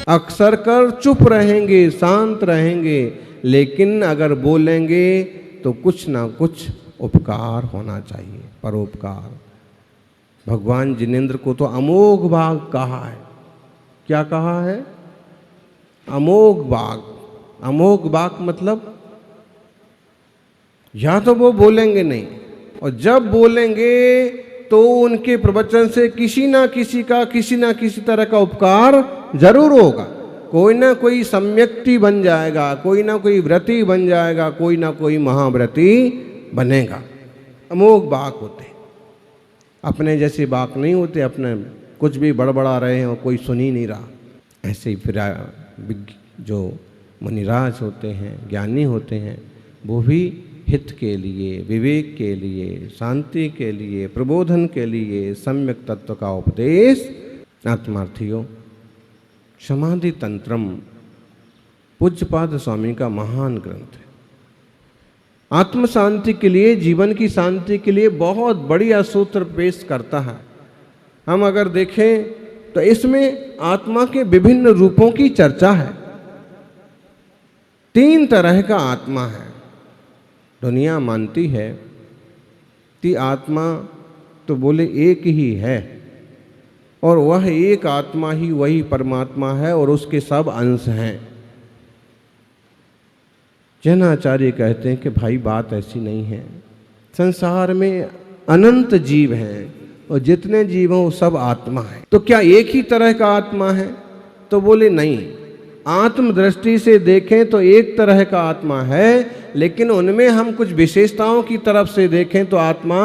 अक्सर कर चुप रहेंगे, शांत रहेंगे, लेकिन अगर बोलेंगे तो कुछ ना कुछ उपकार होना चाहिए, परोपकार। भगवान जिनेंद्र को तो अमोघ वाग कहा है। क्या कहा है? अमोघ वाग। अमोघ वाग मतलब या तो वो बोलेंगे नहीं, और जब बोलेंगे तो उनके प्रवचन से किसी ना किसी तरह का उपकार जरूर होगा। कोई ना कोई सम्यक्ति बन जाएगा, कोई ना कोई व्रती बन जाएगा, कोई ना कोई महाव्रती बनेगा। अमोघ बाक होते, अपने जैसे बाक नहीं होते, अपने कुछ भी बड़बड़ा रहे हैं और कोई सुन ही नहीं रहा। ऐसे ही फिर जो मुनिराज होते हैं, ज्ञानी होते हैं, वो भी हित के लिए, विवेक के लिए, शांति के लिए, प्रबोधन के लिए सम्यक तत्व का उपदेश। आत्मार्थियों, समाधि तंत्रम पूज्यपाद स्वामी का महान ग्रंथ है। आत्म शांति के लिए, जीवन की शांति के लिए बहुत बढ़िया सूत्र पेश करता है। हम अगर देखें तो इसमें आत्मा के विभिन्न रूपों की चर्चा है। 3 तरह का आत्मा है। दुनिया मानती है कि आत्मा तो बोले एक ही है, और वह एक आत्मा ही वही परमात्मा है और उसके सब अंश हैं। जैनाचार्य कहते हैं कि भाई बात ऐसी नहीं है। संसार में अनंत जीव हैं और जितने जीव हैं वो सब आत्मा है। तो क्या एक ही तरह का आत्मा है? तो बोले नहीं, आत्म दृष्टि से देखें तो एक तरह का आत्मा है, लेकिन उनमें हम कुछ विशेषताओं की तरफ से देखें तो आत्मा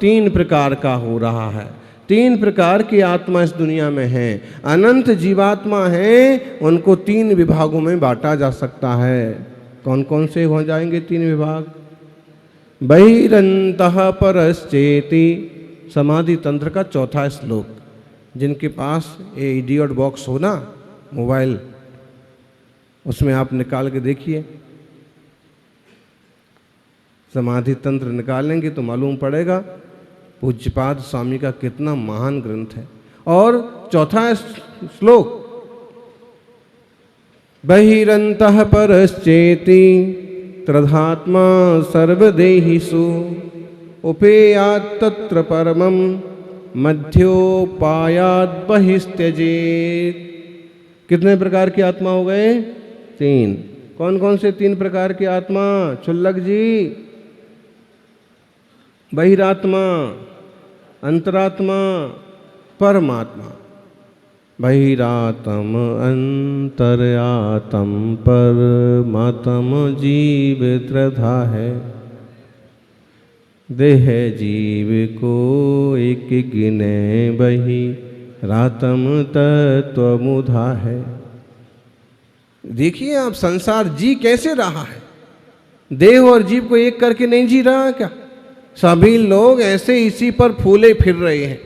3 प्रकार का हो रहा है। 3 प्रकार की आत्मा इस दुनिया में है। अनंत जीवात्मा हैं, उनको 3 विभागों में बांटा जा सकता है। कौन कौन से हो जाएंगे 3 विभाग? बहिरंतः परश्चेति, समाधि तंत्र का 4था श्लोक। जिनके पास ये इडियट बॉक्स हो ना, मोबाइल, उसमें आप निकाल के देखिए। समाधि तंत्र निकालेंगे तो मालूम पड़ेगा पूज्यपाद स्वामी का कितना महान ग्रंथ है। और 4था श्लोक, बहिरंतः परश्चेति त्रधात्मा सर्वदेहिषु उपेयात् तत्र परमं मध्योपायात् बहिस्त्यजेत्। कितने प्रकार की आत्मा हो गए? 3। कौन कौन से 3 प्रकार की आत्मा? छुल्लक जी। बहिरात्मा, अंतरात्मा, परमात्मा। बहिरात्म अंतरात्म परमात्म जीव त्रधा है। देह जीव को एक गिने बही रातम तत्वमुधा है। देखिए आप, संसार जी कैसे रहा है। देह और जीव को एक करके नहीं जी रहा क्या? सभी लोग ऐसे इसी पर फूले फिर रहे हैं,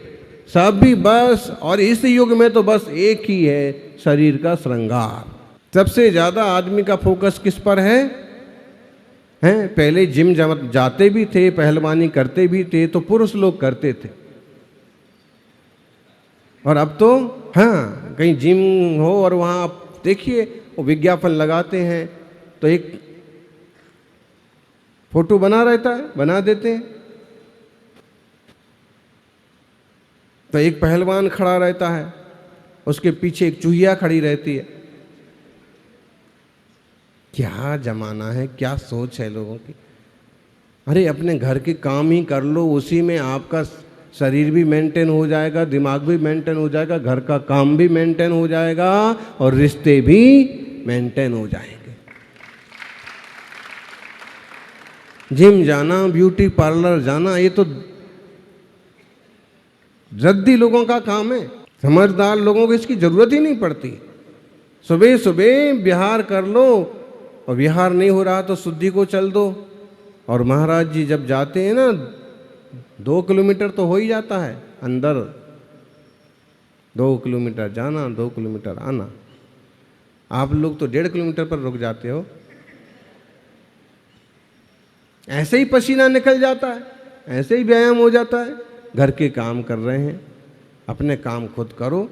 सभी बस। और इस युग में तो बस एक ही है, शरीर का श्रृंगार। सबसे ज्यादा आदमी का फोकस किस पर है? पहले जिम जाते भी थे, पहलवानी करते भी थे, तो पुरुष लोग करते थे। और अब तो हाँ, कहीं जिम हो और वहाँ आप देखिए वो विज्ञापन लगाते हैं तो एक फोटो बना रहता है, बना देते हैं, तो एक पहलवान खड़ा रहता है, उसके पीछे एक चूहिया खड़ी रहती है। क्या जमाना है, क्या सोच है लोगों की। अरे अपने घर के काम ही कर लो, उसी में आपका शरीर भी मेंटेन हो जाएगा, दिमाग भी मेंटेन हो जाएगा, घर का काम भी मेंटेन हो जाएगा और रिश्ते भी मेंटेन हो जाएंगे। जिम जाना, ब्यूटी पार्लर जाना, ये तो रद्दी लोगों का काम है। समझदार लोगों को इसकी जरूरत ही नहीं पड़ती। सुबह सुबह विहार कर लो, और विहार नहीं हो रहा तो शुद्धि को चल दो। और महाराज जी जब जाते हैं ना, 2 किलोमीटर तो हो ही जाता है अंदर, 2 किलोमीटर जाना, 2 किलोमीटर आना। आप लोग तो 1.5 किलोमीटर पर रुक जाते हो। ऐसे ही पसीना निकल जाता है, ऐसे ही व्यायाम हो जाता है। घर के काम कर रहे हैं, अपने काम खुद करो।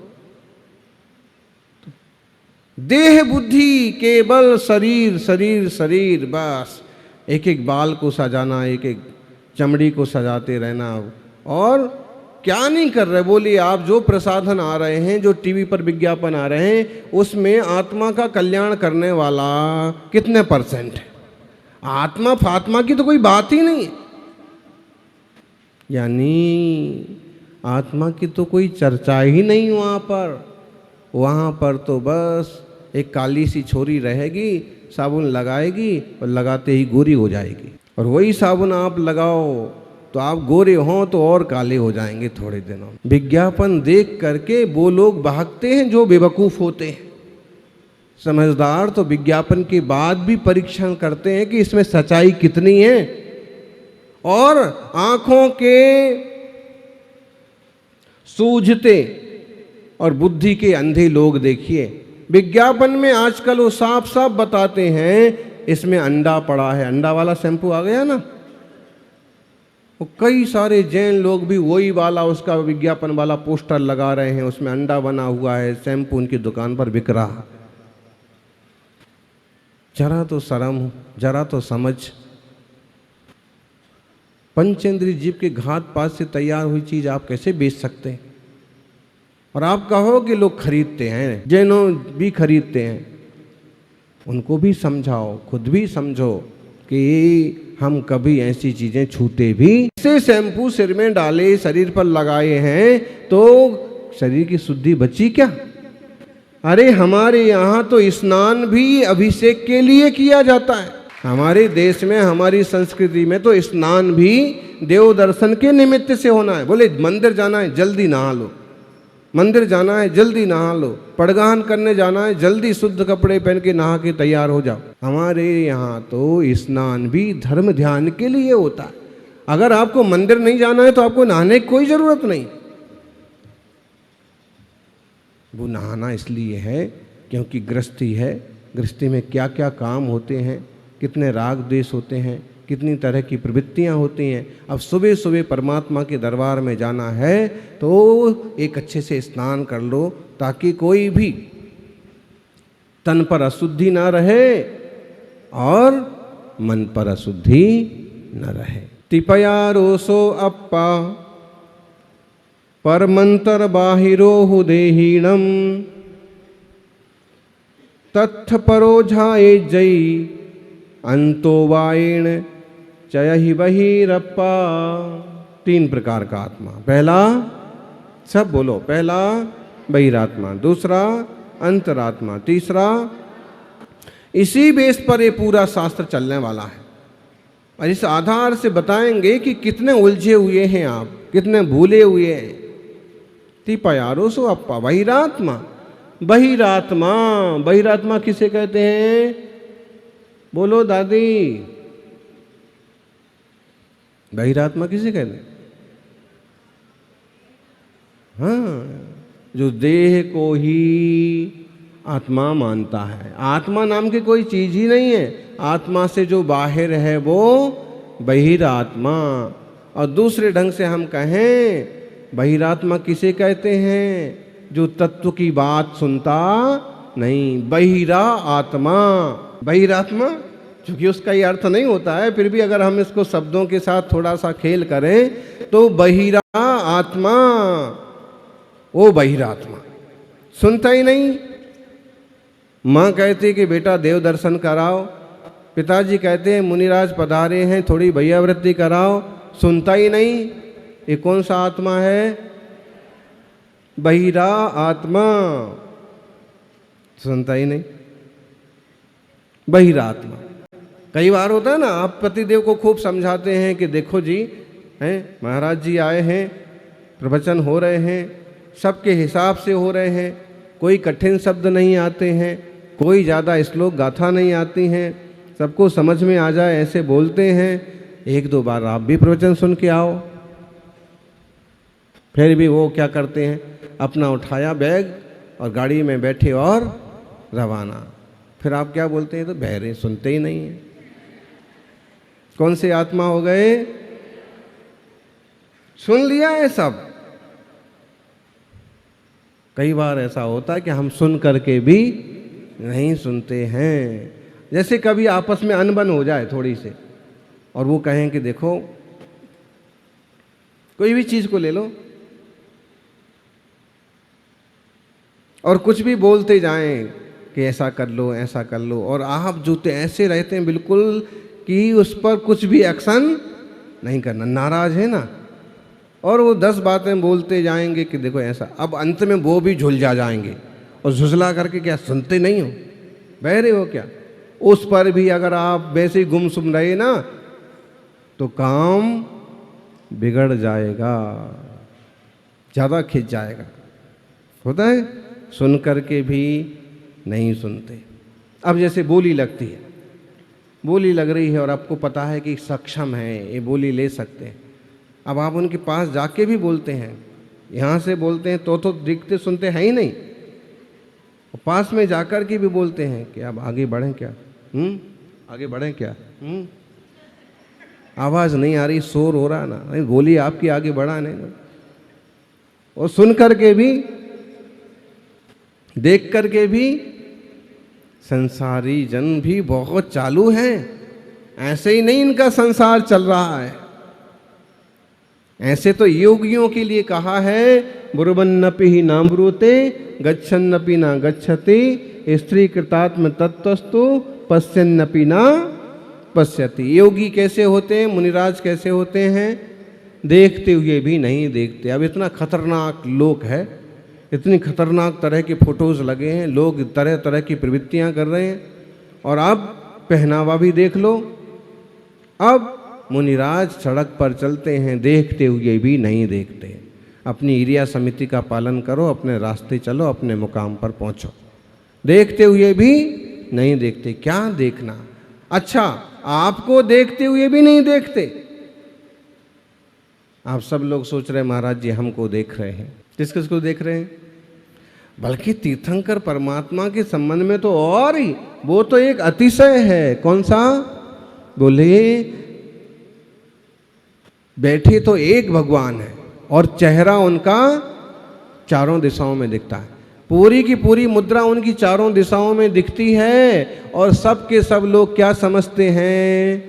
देह बुद्धि केवल शरीर शरीर शरीर, बस एक एक बाल को सजाना, एक एक चमड़ी को सजाते रहना, और क्या नहीं कर रहे। बोलिए आप, जो प्रसाधन आ रहे हैं, जो टीवी पर विज्ञापन आ रहे हैं, उसमें आत्मा का कल्याण करने वाला कितने परसेंट है? आत्मा फात्मा की तो कोई बात ही नहीं है, यानी आत्मा की तो कोई चर्चा ही नहीं वहाँ पर तो बस एक काली सी छोरी रहेगी, साबुन लगाएगी और लगाते ही गोरी हो जाएगी, और वही साबुन आप लगाओ तो आप गोरे हों तो और काले हो जाएंगे थोड़े दिनों में। विज्ञापन देख करके वो लोग भागते हैं जो बेवकूफ़ होते हैं। समझदार तो विज्ञापन के बाद भी परीक्षण करते हैं कि इसमें सच्चाई कितनी है। और आंखों के सूझते और बुद्धि के अंधे लोग देखिए, विज्ञापन में आजकल वो साफ साफ बताते हैं इसमें अंडा पड़ा है। अंडा वाला शैम्पू आ गया ना, वो कई सारे जैन लोग भी वही वाला, उसका विज्ञापन वाला पोस्टर लगा रहे हैं, उसमें अंडा बना हुआ है, शैम्पू उनकी दुकान पर बिक रहा। जरा तो शर्म, जरा तो समझ। पंचेंद्रिय जीव के घात पात से तैयार हुई चीज आप कैसे बेच सकते हैं? और आप कहो कि लोग खरीदते हैं, जैनों भी खरीदते हैं, उनको भी समझाओ, खुद भी समझो कि हम कभी ऐसी चीजें छूते भी। ऐसे शैम्पू सिर में डाले, शरीर पर लगाए हैं तो शरीर की शुद्धि बची क्या? अरे हमारे यहाँ तो स्नान भी अभिषेक के लिए किया जाता है। हमारे देश में, हमारी संस्कृति में तो स्नान भी देव दर्शन के निमित्त से होना है। बोले मंदिर जाना है जल्दी नहा लो, मंदिर जाना है जल्दी नहा लो, पड़गाहन करने जाना है जल्दी शुद्ध कपड़े पहन के नहा के तैयार हो जाओ। हमारे यहाँ तो स्नान भी धर्म ध्यान के लिए होता है। अगर आपको मंदिर नहीं जाना है तो आपको नहाने की कोई जरूरत नहीं। वो नहाना इसलिए है क्योंकि गृहस्थी है, गृहस्थी में क्या क्या काम होते हैं, कितने राग द्वेष होते हैं, कितनी तरह की प्रवृत्तियां होती हैं। अब सुबह सुबह परमात्मा के दरबार में जाना है तो एक अच्छे से स्नान कर लो, ताकि कोई भी तन पर अशुद्धि ना रहे और मन पर अशुद्धि न रहे। तिपया रोसो अप्पा परमंतर बाहिरो देहीणम तत्थ परो झाए जई अंतो वायण चय ही बहिरप्पा। 3 प्रकार का आत्मा। पहला, सब बोलो, पहला बहिरात्मा, दूसरा अंतरात्मा, तीसरा। इसी बेस पर ये पूरा शास्त्र चलने वाला है और इस आधार से बताएंगे कि कितने उलझे हुए हैं आप, कितने भूले हुए हैं। तिपयारो सो अप्पा बहिरात्मा। बहिरात्मा, बहिरात्मा किसे कहते हैं? बोलो दादी, बहिरात्मा किसे कहते हैं? हाँ, जो देह को ही आत्मा मानता है। आत्मा नाम की कोई चीज ही नहीं है। आत्मा से जो बाहर है वो बहिरात्मा। और दूसरे ढंग से हम कहें, बहिरात्मा किसे कहते हैं? जो तत्व की बात सुनता नहीं, बहिरा आत्मा। बहिरात्मा, क्योंकि उसका ये अर्थ नहीं होता है, फिर भी अगर हम इसको शब्दों के साथ थोड़ा सा खेल करें तो बहिरा आत्मा, वो बहिरात्मा सुनता ही नहीं। माँ कहती कि बेटा देव दर्शन कराओ, पिताजी कहते हैं मुनिराज पधारे हैं थोड़ी भैयावृत्ति कराओ, सुनता ही नहीं। ये कौन सा आत्मा है? बहिरा आत्मा, सुनता ही नहीं, बहिरात्मा। कई बार होता है ना, आप पतिदेव को खूब समझाते हैं कि देखो जी, हैं महाराज जी आए हैं, प्रवचन हो रहे हैं, सबके हिसाब से हो रहे हैं, कोई कठिन शब्द नहीं आते हैं, कोई ज़्यादा श्लोक गाथा नहीं आती हैं, सबको समझ में आ जाए ऐसे बोलते हैं। 1-2 बार आप भी प्रवचन सुन के आओ। फिर भी वो क्या करते हैं? अपना उठाया बैग और गाड़ी में बैठे और रवाना। फिर आप क्या बोलते हैं? तो बहरे, सुनते ही नहीं है। कौन से आत्मा हो गए? सुन लिया है सब। कई बार ऐसा होता है कि हम सुन करके भी नहीं सुनते हैं। जैसे कभी आपस में अनबन हो जाए थोड़ी से, और वो कहें कि देखो, कोई भी चीज को ले लो और कुछ भी बोलते जाएं कि ऐसा कर लो, ऐसा कर लो, और आप जूते ऐसे रहते हैं बिल्कुल कि उस पर कुछ भी एक्शन नहीं करना, नाराज है ना, और वो 10 बातें बोलते जाएंगे कि देखो ऐसा। अब अंत में वो भी झुलझा जाएंगे, और झुझला करके क्या सुनते नहीं हो, बहरे हो क्या? उस पर भी अगर आप वैसे ही गुमसुम रहे ना तो काम बिगड़ जाएगा, ज़्यादा खिंच जाएगा। होता है, सुन करके भी नहीं सुनते। अब जैसे बोली लगती है, बोली लग रही है और आपको पता है कि सक्षम है, ये बोली ले सकते हैं। अब आप उनके पास जाके भी बोलते हैं, यहाँ से बोलते हैं तो दिखते सुनते हैं ही नहीं, पास में जाकर के भी बोलते हैं कि अब आगे बढ़ें क्या, आगे बढ़ें क्या, आवाज़ नहीं आ रही, शोर हो रहा ना, नहीं बोली आपकी आगे बढ़ा नहीं ना। और सुन करके भी, देख करके भी संसारी जन भी बहुत चालू हैं। ऐसे ही नहीं इनका संसार चल रहा है। ऐसे तो योगियों के लिए कहा है, ब्रुवन्नपि ही नामृते गच्छन्नपि ना गच्छति स्त्री कृतात्म तत्वस्तु पश्यन्नपि ना पश्यति। योगी कैसे होते हैं, मुनिराज कैसे होते हैं? देखते हुए भी नहीं देखते। अब इतना खतरनाक लोक है, इतनी खतरनाक तरह के फोटोज लगे हैं, लोग तरह तरह की प्रवृत्तियां कर रहे हैं, और अब पहनावा भी देख लो। अब मुनिराज सड़क पर चलते हैं, देखते हुए भी नहीं देखते। अपनी एरिया समिति का पालन करो, अपने रास्ते चलो, अपने मुकाम पर पहुंचो। देखते हुए भी नहीं देखते। क्या देखना? अच्छा, आपको देखते हुए भी नहीं देखते। आप सब लोग सोच रहे हैं महाराज जी हमको देख रहे हैं। किस किस को देख रहे हैं? बल्कि तीर्थंकर परमात्मा के संबंध में तो और ही, वो तो एक अतिशय है। कौन सा? बोले बैठे तो एक भगवान है और चेहरा उनका चारों दिशाओं में दिखता है। पूरी की पूरी मुद्रा उनकी चारों दिशाओं में दिखती है, और सब के सब लोग क्या समझते हैं?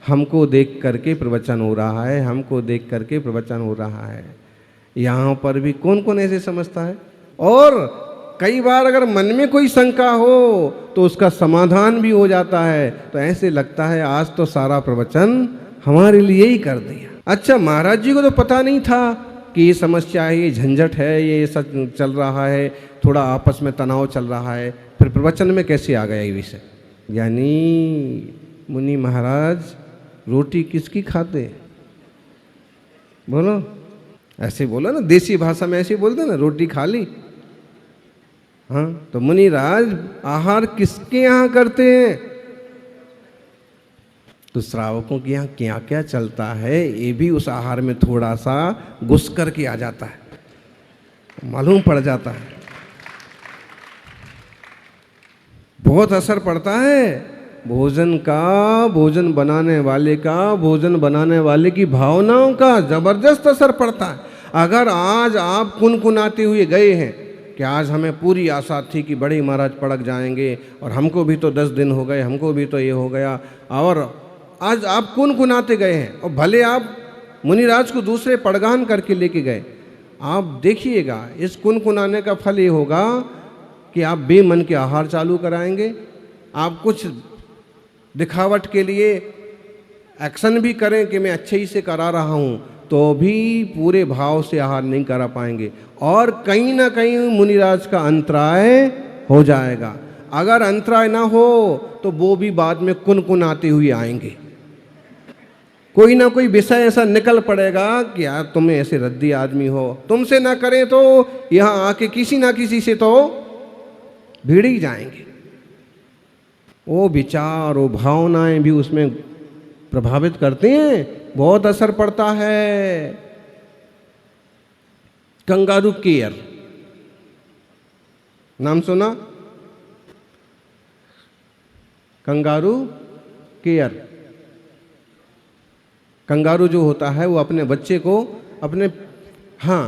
हमको देख करके प्रवचन हो रहा है, हमको देख करके प्रवचन हो रहा है। यहाँ पर भी कौन कौन ऐसे समझता है? और कई बार अगर मन में कोई शंका हो तो उसका समाधान भी हो जाता है। तो ऐसे लगता है आज तो सारा प्रवचन हमारे लिए ही कर दिया। अच्छा, महाराज जी को तो पता नहीं था कि ये समस्या है, ये झंझट है, ये सच चल रहा है, थोड़ा आपस में तनाव चल रहा है, फिर प्रवचन में कैसे आ गया ये विषय? यानी मुनि महाराज रोटी किसकी खाते? बोलो, ऐसे बोलो ना, देसी भाषा में ऐसे बोलते ना, रोटी खा ली। हाँ, तो मुनिराज आहार किसके यहाँ करते हैं? तो श्रावकों के यहाँ क्या क्या चलता है ये भी उस आहार में थोड़ा सा घुस करके आ जाता है, मालूम पड़ जाता है। बहुत असर पड़ता है भोजन का, भोजन बनाने वाले का, भोजन बनाने वाले की भावनाओं का जबरदस्त असर पड़ता है। अगर आज आप कुनकुनाते हुए गए हैं कि आज हमें पूरी आशा थी कि बड़े महाराज पड़क जाएंगे, और हमको भी तो 10 दिन हो गए, हमको भी तो ये हो गया, और आज आप कुनकुनाते गए हैं, और भले आप मुनिराज को दूसरे पड़गान करके लेके गए, आप देखिएगा इस कुनकुनाने का फल ये होगा कि आप बेमन के आहार चालू कराएंगे। आप कुछ दिखावट के लिए एक्शन भी करें कि मैं अच्छे ही से करा रहा हूँ, तो भी पूरे भाव से आहार नहीं करा पाएंगे, और कहीं ना कहीं मुनिराज का अंतराय हो जाएगा। अगर अंतराय ना हो तो वो भी बाद में कुनकुनाते हुए आएंगे। कोई ना कोई विषय ऐसा निकल पड़ेगा कि यार तुम ऐसे रद्दी आदमी हो, तुमसे ना करें तो यहाँ आके किसी ना किसी से तो भिड़ ही जाएंगे। वो विचार, वो भावनाएं भी उसमें प्रभावित करते हैं, बहुत असर पड़ता है। कंगारू केयर नाम सुना? Kangaroo care. कंगारू जो होता है वो अपने बच्चे को अपने, हाँ,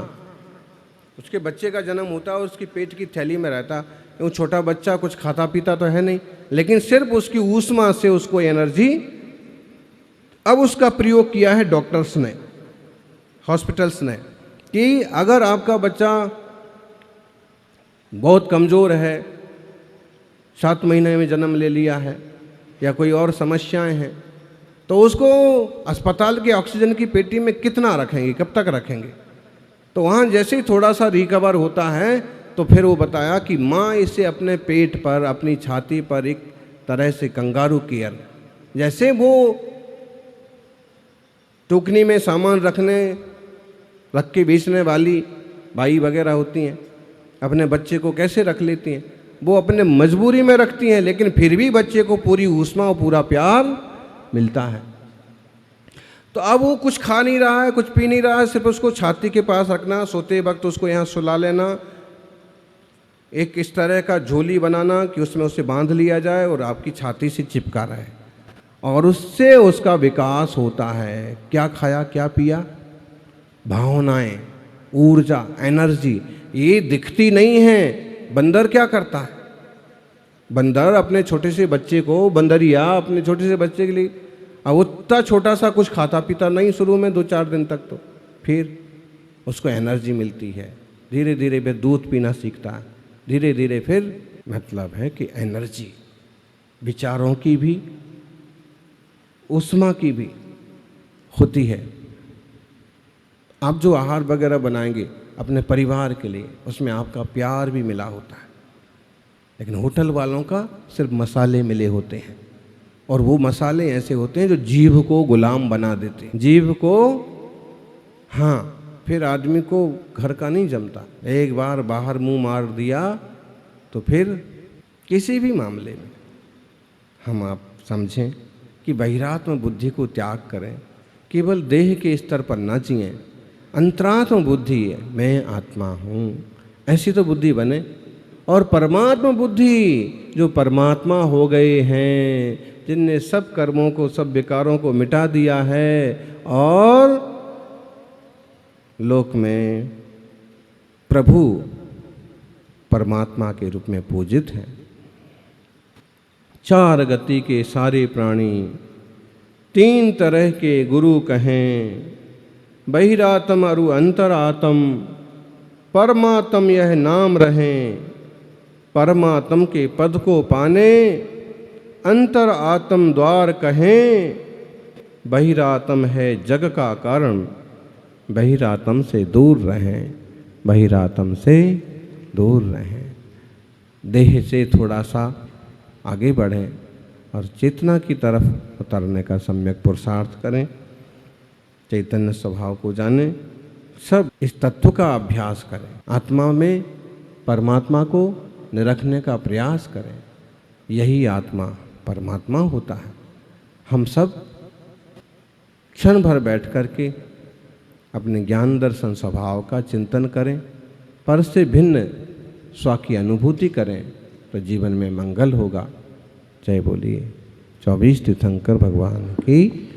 उसके बच्चे का जन्म होता है और उसकी पेट की थैली में रहता, वो छोटा बच्चा कुछ खाता पीता तो है नहीं, लेकिन सिर्फ उसकी ऊष्मा से उसको एनर्जी। अब उसका प्रयोग किया है डॉक्टर्स ने, हॉस्पिटल्स ने, कि अगर आपका बच्चा बहुत कमज़ोर है, 7 महीने में जन्म ले लिया है या कोई और समस्याएं हैं, तो उसको अस्पताल के ऑक्सीजन की पेटी में कितना रखेंगे, कब तक रखेंगे। तो वहाँ जैसे ही थोड़ा सा रिकवर होता है तो फिर वो बताया कि माँ इसे अपने पेट पर, अपनी छाती पर एक तरह से कंगारू केयर, जैसे वो टोकनी में सामान रख के बेचने वाली बाई वगैरह होती हैं, अपने बच्चे को कैसे रख लेती हैं, वो अपने मजबूरी में रखती हैं, लेकिन फिर भी बच्चे को पूरी ऊष्मा और पूरा प्यार मिलता है। तो अब वो कुछ खा नहीं रहा है, कुछ पी नहीं रहा है, सिर्फ उसको छाती के पास रखना, सोते वक्त उसको यहाँ सुला लेना, एक इस तरह का झोली बनाना कि उसमें उसे बांध लिया जाए और आपकी छाती से चिपका रहे, और उससे उसका विकास होता है। क्या खाया क्या पिया, भावनाएं, ऊर्जा, एनर्जी, ये दिखती नहीं है। बंदर क्या करता है, बंदर अपने छोटे से बच्चे को, बंदरिया अपने छोटे से बच्चे के लिए अब उतना छोटा सा कुछ खाता पीता नहीं शुरू में 2-4 दिन तक, तो फिर उसको एनर्जी मिलती है, धीरे धीरे वे दूध पीना सीखता है, धीरे धीरे फिर मतलब है कि एनर्जी, विचारों की भी, ऊष्मा की भी होती है। आप जो आहार वगैरह बनाएंगे अपने परिवार के लिए, उसमें आपका प्यार भी मिला होता है, लेकिन होटल वालों का सिर्फ मसाले मिले होते हैं, और वो मसाले ऐसे होते हैं जो जीभ को गुलाम बना देते हैं, जीभ को। हाँ, फिर आदमी को घर का नहीं जमता, एक बार बाहर मुंह मार दिया तो फिर किसी भी मामले में हम आप समझें कि बहिरात्म बुद्धि को त्याग करें, केवल देह के स्तर पर न जिएं, अंतरात्म बुद्धि है, मैं आत्मा हूँ, ऐसी तो बुद्धि बने। और परमात्मा बुद्धि, जो परमात्मा हो गए हैं, जिनने सब कर्मों को, सब विकारों को मिटा दिया है और लोक में प्रभु परमात्मा के रूप में पूजित हैं। 4 गति के सारे प्राणी 3 तरह के गुरु कहें, बहिरात्म अरु अंतरात्म, परमात्म यह नाम रहें, परमात्म के पद को पाने, अंतर आत्म द्वार कहें, बहिरात्म है जग का कारण, बहिरात्म से दूर रहें, बहिरात्म से दूर रहें। देह से थोड़ा सा आगे बढ़ें और चेतना की तरफ उतरने का सम्यक पुरुषार्थ करें, चैतन्य स्वभाव को जानें, सब इस तत्व का अभ्यास करें, आत्मा में परमात्मा को निरखने का प्रयास करें। यही आत्मा परमात्मा होता है। हम सब क्षण भर बैठ कर के अपने ज्ञान दर्शन स्वभाव का चिंतन करें, पर से भिन्न स्व की अनुभूति करें, तो जीवन में मंगल होगा। जय बोलिए 24 तीर्थंकर भगवान की।